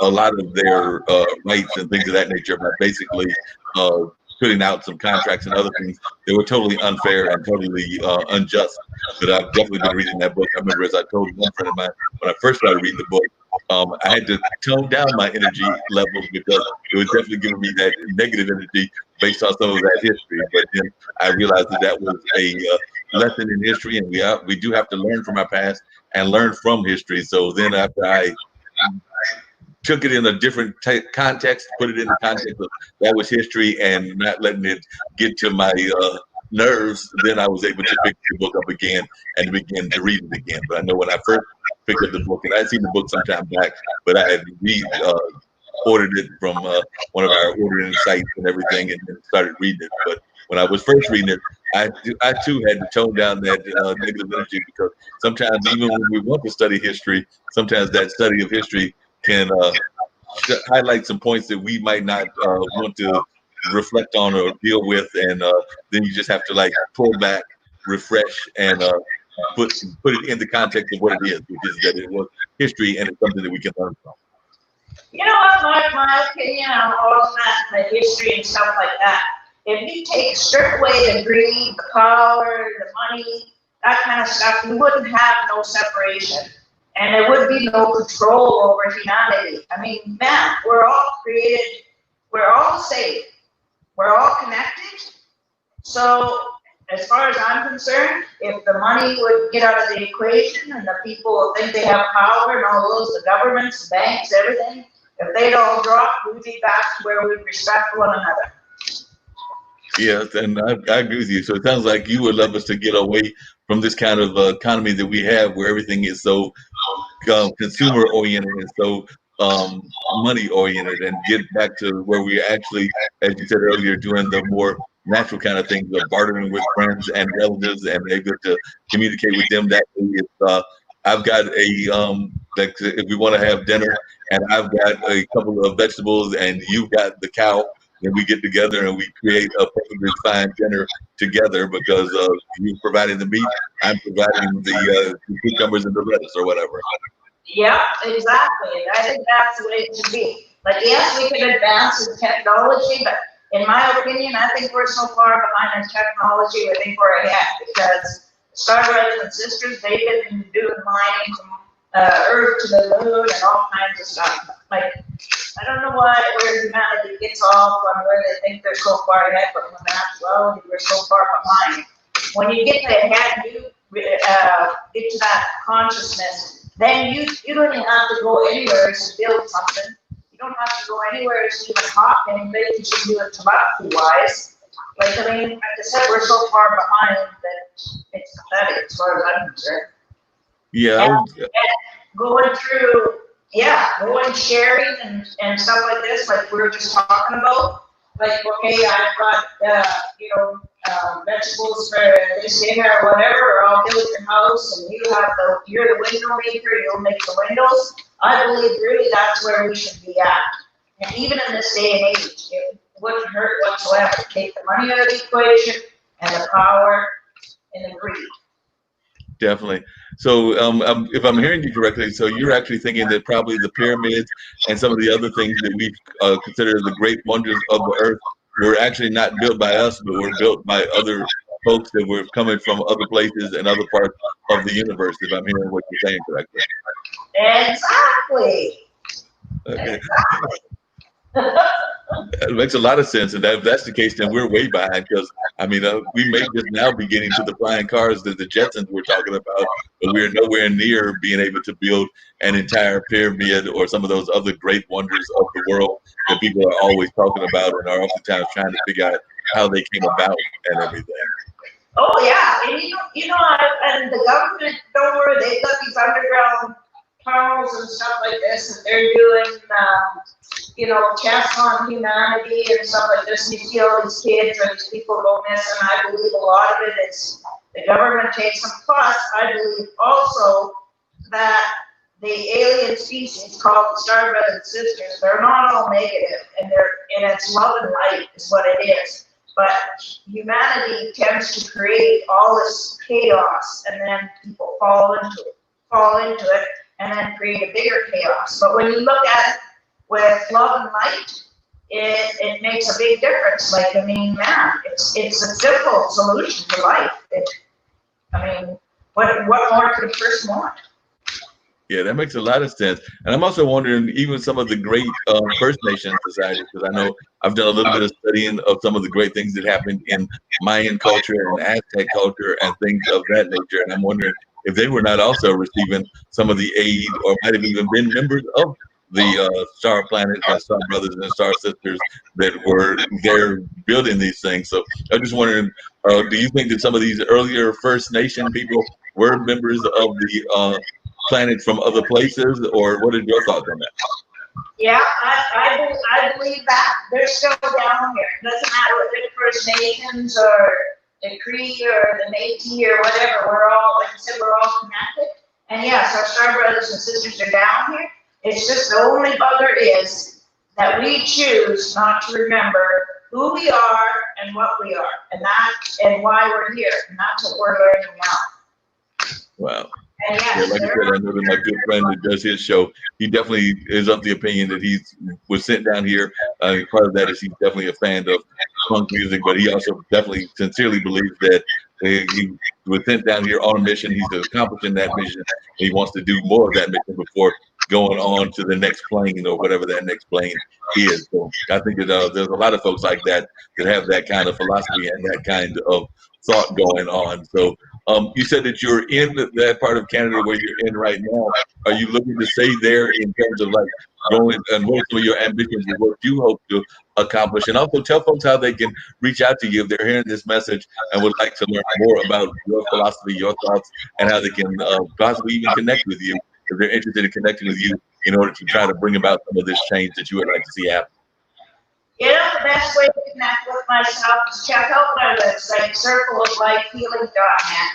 a lot of their rights and things of that nature by basically uh, putting out some contracts and other things that were totally unfair and totally unjust. But I've definitely been reading that book. I remember, as I told one friend of mine, when I first started reading the book, I had to tone down my energy levels because it was definitely giving me that negative energy based on some of that history. But then I realized that that was a lesson in history, and we do have to learn from our past and learn from history. So then after I took it in a different context, put it in the context of that was history and not letting it get to my nerves, then I was able to pick the book up again and begin to read it again. But I know when I first picked up the book, and I'd seen the book sometime back, but I had ordered it from one of our ordering sites and everything, and then started reading it. But when I was first reading it, I too had to tone down that negative energy, because sometimes even when we want to study history, sometimes that study of history can highlight some points that we might not want to reflect on or deal with, and then you just have to like pull back, refresh, and put it in the context of what it is, which is that it was history and it's something that we can learn from. You know what, my opinion on all of that, the history and stuff like that, if you strip away the greed, the power, the money, that kind of stuff, you wouldn't have no separation. And there would be no control over humanity. I mean, man, we're all created, we're all safe, we're all connected. So as far as I'm concerned, if the money would get out of the equation and the people think they have power and all those, the governments, the banks, everything, if they'd all drop, we'd be back to where we respect one another. Yes, and I agree with you. So it sounds like you would love us to get away from this kind of economy that we have, where everything is so consumer oriented and so money oriented, and get back to where we actually, as you said earlier, doing the more natural kind of things of bartering with friends and relatives and able to communicate with them that way. If I've got like if we want to have dinner and I've got a couple of vegetables and you've got the cow, then we get together and we create a perfectly fine dinner together, because you providing the meat, I'm providing the cucumbers and the lettuce or whatever. Yeah, exactly. And I think that's the way it should be. Like, yes, we can advance in technology, but in my opinion, I think we're so far behind in technology, I think we're ahead, because Star Brothers and Sisters, they've been doing mining from Earth to the moon and all kinds of stuff. Like, I don't know where humanity gets off on where they think they're so far ahead, but when actuality, we're so far behind. When you get ahead, you get to that consciousness, then you don't even have to go anywhere to build something. You don't have to go anywhere to even talk anybody. You should do it telepathy-wise. Like, I mean, like I said, we're so far behind that it's pathetic as far as I'm concerned. Yeah. And going through, going sharing and stuff like this, like we were just talking about. Like, okay, I've got, vegetables for this dinner or whatever, or I'll build your house and you're the window maker, you'll make the windows. I believe really that's where we should be at. And even in this day and age, it wouldn't hurt whatsoever to take the money out of the equation and the power and the greed. Definitely. So if I'm hearing you correctly, so you're actually thinking that probably the pyramids and some of the other things that we consider the great wonders of the earth were actually not built by us, but were built by other folks that were coming from other places and other parts of the universe, if I'm hearing what you're saying correctly. Exactly. Okay. It makes a lot of sense, and if that's the case, then we're way behind, because I mean, we may just now be getting to the flying cars that the Jetsons were talking about, but we're nowhere near being able to build an entire pyramid or some of those other great wonders of the world that people are always talking about and are oftentimes trying to figure out how they came about and everything. Oh yeah, and and the government, don't worry, they've got these underground tunnels and stuff like this, and they're doing, tests on humanity and stuff like this, and you see all these kids or these people go missing. I believe a lot of it is the government takes them. Plus, I believe also that the alien species called the Star Brothers and Sisters, they're not all negative, and it's love and light is what it is. But humanity tends to create all this chaos, and then people fall into it, and then create a bigger chaos. But when you look at it with love and light, it makes a big difference. Like, I mean, man, it's a simple solution to life. What more could a person want? Yeah, that makes a lot of sense. And I'm also wondering, even some of the great First Nation societies, because I know I've done a little bit of studying of some of the great things that happened in Mayan culture and Aztec culture and things of that nature. And I'm wondering if they were not also receiving some of the aid, or might have even been members of the Star Planets and Star Brothers and Star Sisters that were there building these things. So I'm just wondering, do you think that some of these earlier First Nation people were members of the planet from other places, or what are your thoughts on that? Yeah, I believe that. They're still down here. It doesn't matter whether the First Nations or the Cree or the Métis or whatever. We're all, like I said, we're all connected. And yes, our Star Brothers and Sisters are down here. It's just the only bugger is that we choose not to remember who we are and what we are, and why we're here. And that's what we're learning now. Wow. And yes, Yeah, like I said, I know that my good friend that does his show, he definitely is of the opinion that he was sent down here. Part of that is he's definitely a fan of punk music, but he also definitely sincerely believes that he was sent down here on a mission. He's accomplishing that mission. He wants to do more of that mission before going on to the next plane or whatever that next plane is. So I think that there's a lot of folks like that that have that kind of philosophy and that kind of thought going on. So you said that you're in that part of Canada where you're in right now. Are you looking to stay there in terms of like going, and what are some of your ambitions and what you hope to accomplish? And also tell folks how they can reach out to you if they're hearing this message and would like to learn more about your philosophy, your thoughts, and how they can possibly even connect with you if they're interested in connecting with you in order to try to bring about some of this change that you would like to see happen. You know, the best way to connect with myself is check out my website, circleoflifehealing.net.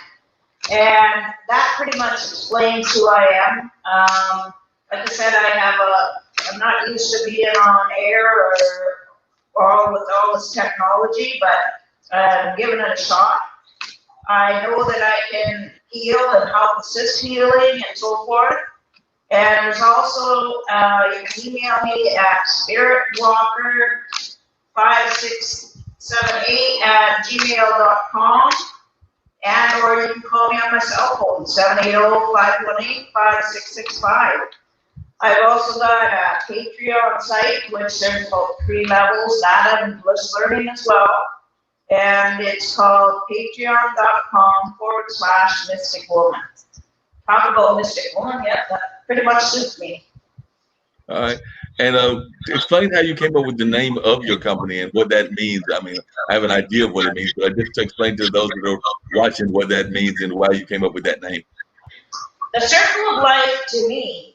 And that pretty much explains who I am. Like I said, I'm not used to being on air or with all this technology, but I'm giving it a shot. I know that I can heal and help assist healing and so forth. And there's also, you can email me at spiritwalker5678@gmail.com, and or you can call me on my cell phone, 780-518-5665. I've also got a Patreon site, which there's about 3 levels, that and Bliss Learning as well. And it's called patreon.com/Mystic Woman. Talk about Mystic Woman, yeah, that pretty much suits me. All right. And explain how you came up with the name of your company and what that means. I mean, I have an idea of what it means, but just to explain to those that are watching what that means and why you came up with that name. The circle of life to me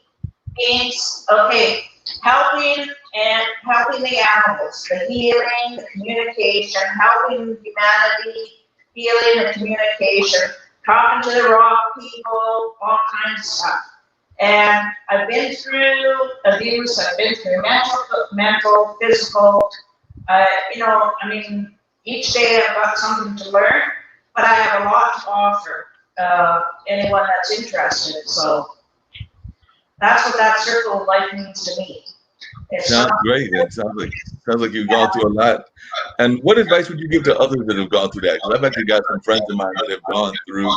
means, okay, helping the animals, the healing, the communication, helping humanity, healing the communication, talking to the rock people, all kinds of stuff. And I've been through abuse, I've been through mental, physical, each day I've got something to learn, but I have a lot to offer anyone that's interested. So that's what that circle of life means to me. Sounds great. It sounds like you've gone through a lot. And what advice would you give to others that have gone through that? Because I've actually got some friends of mine that have gone through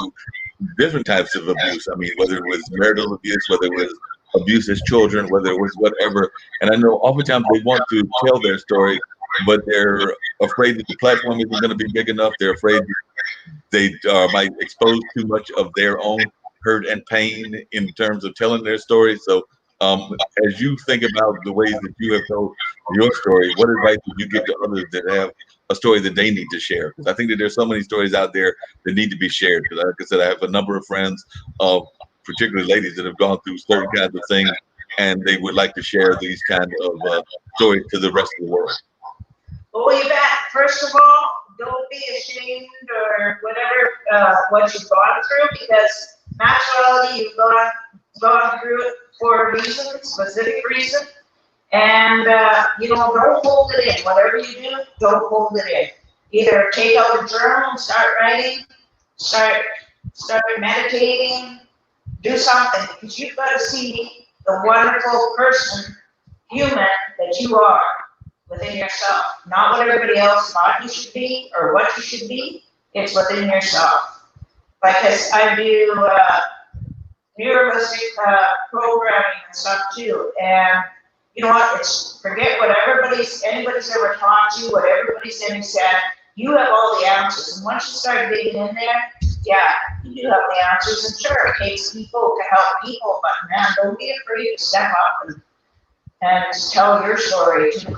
different types of abuse. I mean, whether it was marital abuse, whether it was abuse as children, whether it was whatever. And I know oftentimes they want to tell their story, but they're afraid that the platform isn't going to be big enough. They're afraid they might expose too much of their own hurt and pain in terms of telling their story. So as you think about the ways that you have told your story, what advice would you give to others that have a story that they need to share? Because I think that there's so many stories out there that need to be shared. Because like I said, I have a number of friends, particularly ladies, that have gone through certain kinds of things, and they would like to share these kind of stories to the rest of the world. Well, you bet. First of all, don't be ashamed or whatever what you've gone through, because naturally you've gone through it for a reason, specific reason. And, don't hold it in. Whatever you do, don't hold it in. Either take out a journal and start writing, start, start meditating, do something, because you've got to see the wonderful person, human that you are within yourself. Not what everybody else thought you should be or what you should be. It's within yourself. Because I do neuralistic programming and stuff too. And you know what? It's forget what anybody's ever taught you, what everybody's ever said. You have all the answers. And once you start digging in there, yeah, you do have the answers. And sure, it takes people to help people, but man, don't be afraid to step up and tell your story too.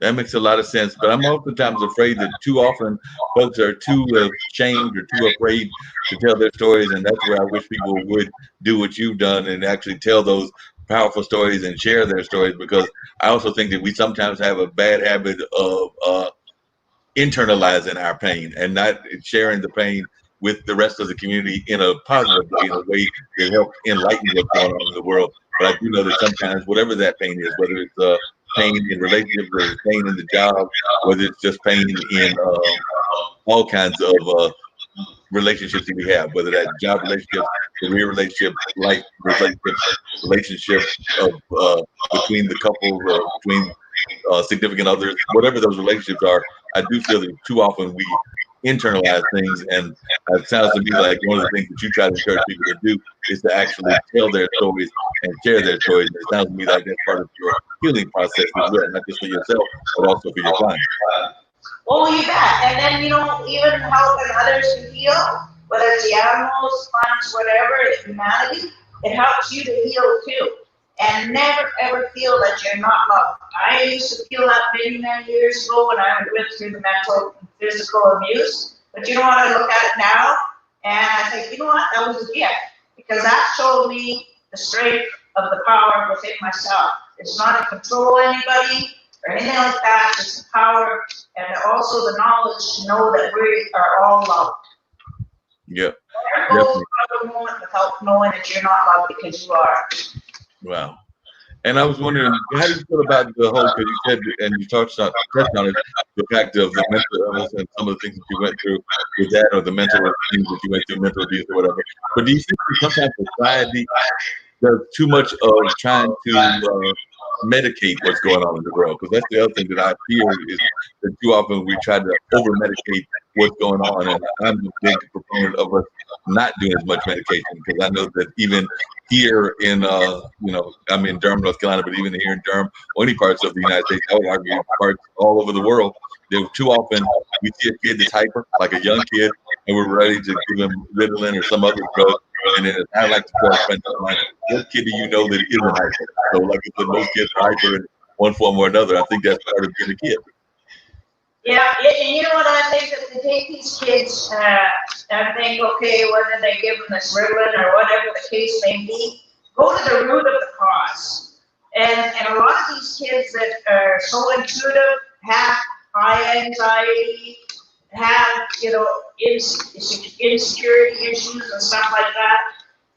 That makes a lot of sense, but I'm oftentimes afraid that too often folks are too ashamed or too afraid to tell their stories, and that's where I wish people would do what you've done and actually tell those powerful stories and share their stories, because I also think that we sometimes have a bad habit of internalizing our pain and not sharing the pain with the rest of the community in a positive way, in a way that helps enlighten what's going on in the world. But I do know that sometimes whatever that pain is, whether it's pain in relationships, whether it's pain in the job, whether it's just pain in all kinds of relationships that we have, whether that's job relationships, career relationships, life relationships of between the couple, between significant others, whatever those relationships are. I do feel that too often we internalize things, and it sounds to me like one of the things that you try to encourage people to do is to actually tell their stories and share their stories. And it sounds to me like that's part of your healing process as well, not just for yourself, but also for your clients. Oh, you bet. And then, even helping others to heal, whether it's the animals, plants, whatever, humanity, it helps you to heal too. And never ever feel that you're not loved. I used to feel that many, many years ago when I went through the mental and physical abuse. But you know what? I look at it now and I think, you know what? That was a gift, because that showed me the strength of the power within myself. It's not to control anybody or anything like that. It's the power and also the knowledge to know that we are all loved. Yeah. Never go through a moment without knowing that you're not loved, because you are. Wow. And I was wondering, how do you feel about the whole, because you said, and you touched on it, the fact of the mental illness and some of the things that you went through with that, or the mental things that you went through, mental abuse or whatever. But do you think that sometimes society does too much of trying to medicate what's going on in the world? Because that's the other thing that I fear, is that too often we try to over medicate what's going on, and I'm a big proponent of us not doing as much medication, because I know that even here in I'm in Durham, North Carolina, but even here in Durham or any parts of the United States, I would argue parts all over the world, that too often we see a kid that's hyper, like a young kid, and we're ready to give him Ritalin or some other drug. And then I like to tell friends of mine, what kid do you know that isn't hyper? So like I said, most kids are hyper in one form or another. I think that's part of being a kid. Yeah, and you know what, I think that they take these kids and think, okay, whether they give them this Ritalin or whatever the case may be, go to the root of the cause. And a lot of these kids that are so intuitive have high anxiety, have, insecurity issues and stuff like that.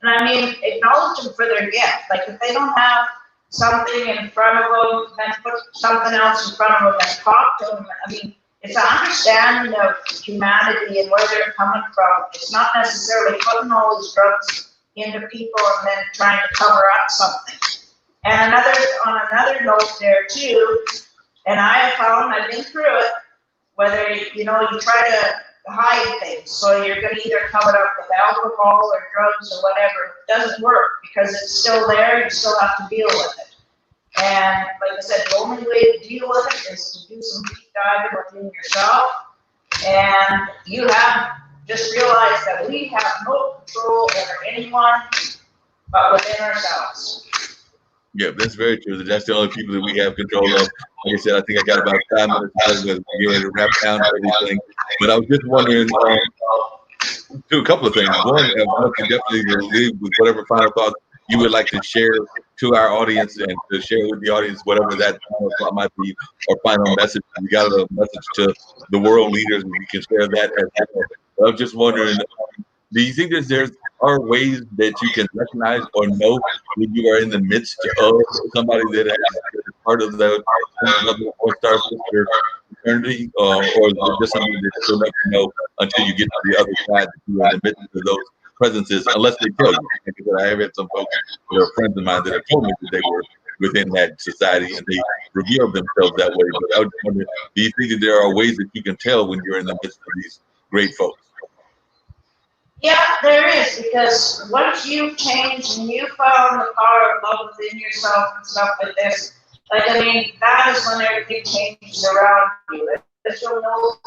And I mean, acknowledge them for their gift. Like, if they don't have something in front of them, then put something else in front of them and talk to them. I mean, it's an understanding of humanity and where they're coming from. It's not necessarily putting all these drugs into people and then trying to cover up something. And on another note there too, and I have found, I've been through it, whether, you try to hide things. So you're going to either cover it up with alcohol or drugs or whatever. It doesn't work, because it's still there. You still have to deal with it. And like I said, the only way to deal with it is to do some deep diving within yourself. And you have just realized that we have no control over anyone but within ourselves. Yeah, that's very true. That's the only people that we have control of. Like I said, I think I got about 5 minutes left to get ready to wrap down everything. But I was just wondering, do a couple of things. One, I want to definitely leave with whatever final thoughts you would like to share to our audience, and to share with the audience whatever that final thought might be, or final message. You got a message to the world leaders, and we can share that as well. I was just wondering, do you think there's are ways that you can recognize or know when you are in the midst of somebody that is part of the or star sister fraternity, or is it just something that you'll never know until you get to the other side that you're in the midst of those presences, unless they tell you. Because I have had some folks that are friends of mine that have told me that they were within that society and they revealed themselves that way. But I was wondering, do you think that there are ways that you can tell when you're in the midst of these great folks? Yeah, there is, because once you've changed and you found the power of love within yourself and stuff like this, like, I mean, that is when everything changes around you. As you'll know,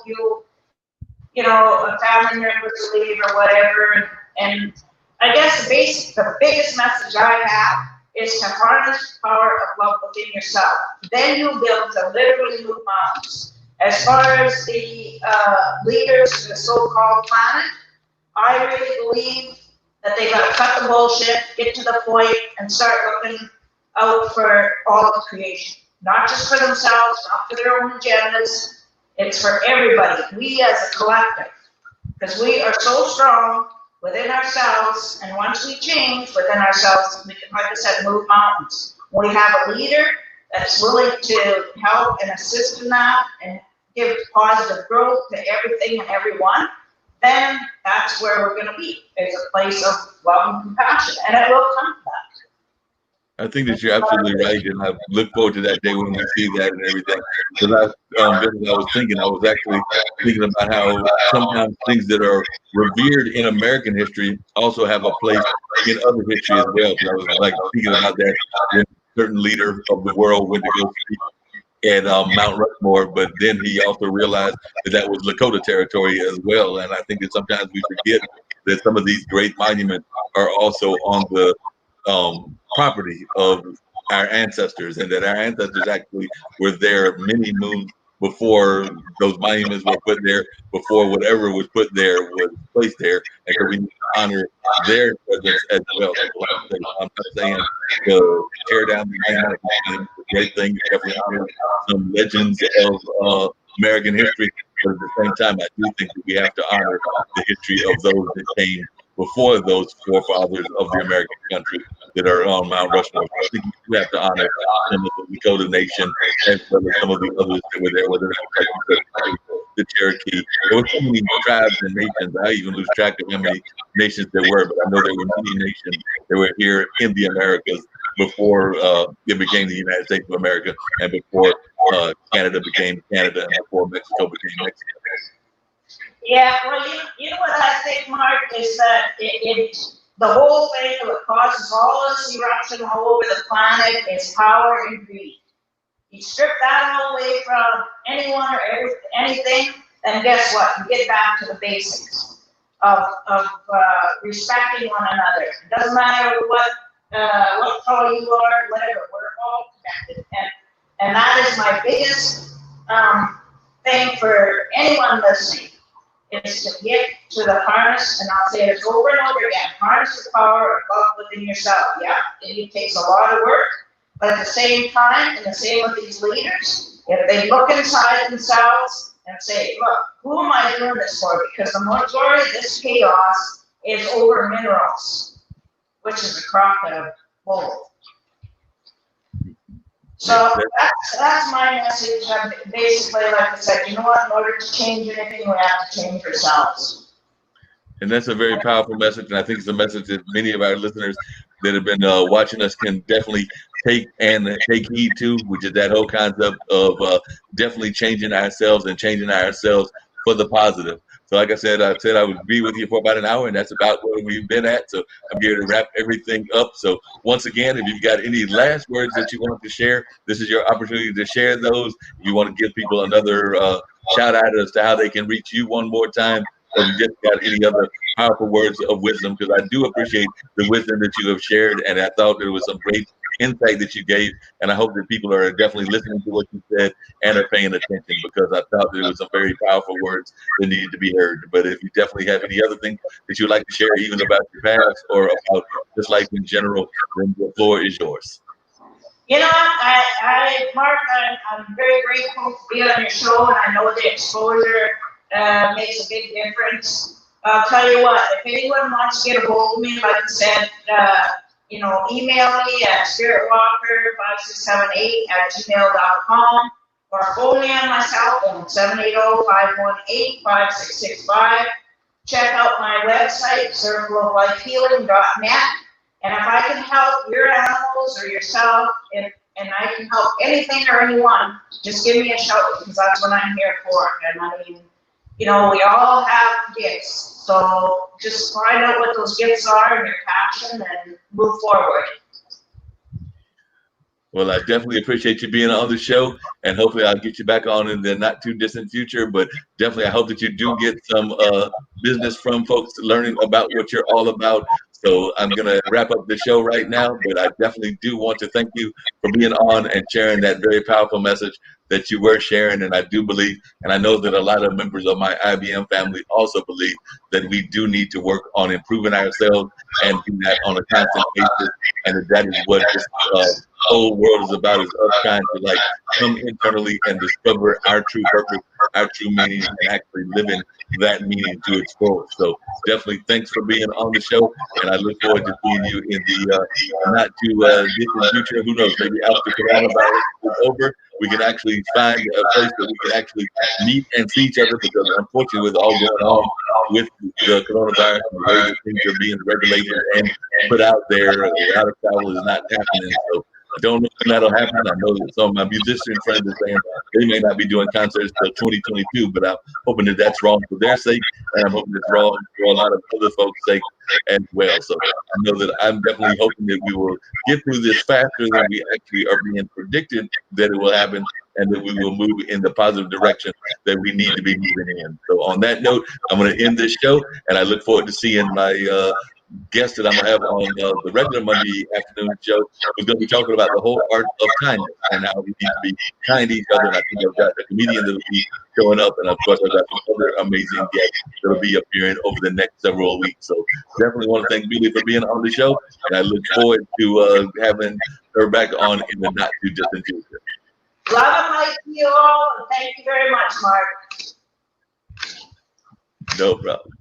you know, a family member to leave or whatever. And I guess the biggest message I have is to harness the power of love within yourself. Then you'll be able to literally move mountains. As far as the leaders of the so-called planet, I really believe that they got to cut the bullshit, get to the point, and start looking out for all of creation. Not just for themselves, not for their own agendas. It's for everybody. We as a collective, because we are so strong within ourselves, and once we change within ourselves, we can, like I said, move mountains. We have a leader that's willing to help and assist in that and give positive growth to everything and everyone, then that's where we're going to be. It's a place of love and compassion, and it will come to that. I think that you're absolutely right, and I look forward to that day when we see that and everything. Because I was thinking, I was actually thinking about how sometimes things that are revered in American history also have a place in other history as well. So I was like thinking about that when a certain leader of the world went to go speak at Mount Rushmore, but then he also realized that that was Lakota territory as well. And I think that sometimes we forget that some of these great monuments are also on the property of our ancestors, and that our ancestors actually were there many moons before those monuments were put there, before whatever was put there was placed there, and so we need to honor their presence as well. So I'm not saying to tear down the monument. It's a great thing. Definitely honor some legends of American history, but at the same time, I do think that we have to honor the history of those that came before those forefathers of the American country that are on Mount Rushmore. I think you have to honor some of the Lakota Nation as well as some of the others that were there, whether it's like the Cherokee. There were so many tribes and nations. I even lose track of how many nations there were, but I know there were many nations that were here in the Americas before it became the United States of America, and before Canada became Canada, and before Mexico became Mexico. Yeah, well, you know what I think, Mark, is that the whole thing that causes all this eruption all over the planet is power and greed. You strip that all away from anyone or anything, then guess what? You get back to the basics of respecting one another. It doesn't matter what color you are, whatever. We're all connected, and that is my biggest thing for anyone listening, is to get to the harness, and I'll say it over and over again, harness the power of love within yourself. Yeah, it takes a lot of work, but at the same time, and the same with these leaders, if they look inside themselves and say, look, who am I doing this for? Because the majority of this chaos is over minerals, which is a crock of gold. So that's my message. Basically, like I said, you know what? In order to change anything, we have to change ourselves. And that's a very powerful message, and I think it's a message that many of our listeners that have been watching us can definitely take heed to, which is that whole concept of definitely changing ourselves and changing ourselves for the positive. So like I said I would be with you for about an hour, and that's about where we've been at. So I'm here to wrap everything up. So once again, if you've got any last words that you want to share, this is your opportunity to share those. If you want to give people another shout out as to how they can reach you one more time, or you just got any other powerful words of wisdom, because I do appreciate the wisdom that you have shared, and I thought there was some great insight that you gave, and I hope that people are definitely listening to what you said and are paying attention, because I thought there was some very powerful words that needed to be heard. But if you definitely have any other things that you'd like to share, even about your past or about just life in general, then the floor is yours. You know, Mark, I'm very grateful to be on your show, and I know the exposure makes a big difference. I'll tell you what, if anyone wants to get a hold of me, like I said, email me at spiritwalker5678@gmail.com or phone me on my cell phone, 780-518-5665. Check out my website, circleoflifehealing.net. And if I can help your animals or yourself, and I can help anything or anyone, just give me a shout, because that's what I'm here for. And I mean, we all have gifts. So just find out what those gifts are and your passion and move forward. Well, I definitely appreciate you being on the show, and hopefully I'll get you back on in the not too distant future. But definitely, I hope that you do get some business from folks learning about what you're all about. So I'm going to wrap up the show right now, but I definitely do want to thank you for being on and sharing that very powerful message that you were sharing. And I do believe, and I know that a lot of members of my IBM family also believe, that we do need to work on improving ourselves and do that on a constant basis. And that is what this whole world is about, is us trying to come internally and discover our true purpose, our true meaning, and actually living that meaning to its fullest. So definitely thanks for being on the show, and I look forward to seeing you in the not too distant future. Who knows, maybe after coronavirus is over, we can actually find a place that we can actually meet and see each other, because unfortunately with all going on with the coronavirus and the way that things are being regulated and put out there, a lot of travel is not happening. So I don't know when that'll happen. I know that some of my musician friends are saying they may not be doing concerts till 2022, but I'm hoping that that's wrong for their sake, and I'm hoping it's wrong for a lot of other folks' sake as well. So I know that I'm definitely hoping that we will get through this faster than we actually are being predicted that it will happen, and that we will move in the positive direction that we need to be moving in. So on that note, I'm going to end this show, and I look forward to seeing my guest that I'm going to have on the regular Monday afternoon show, who's going to be talking about the whole art of kindness and how we need to be kind to each other. And I think I've got a comedian that will be showing up, and of course I've got some other amazing guests that will be appearing over the next several weeks. So definitely want to thank Billy for being on the show, and I look forward to having her back on in the not too distant future. Love and light to you all, and thank you very much, Mark. No problem.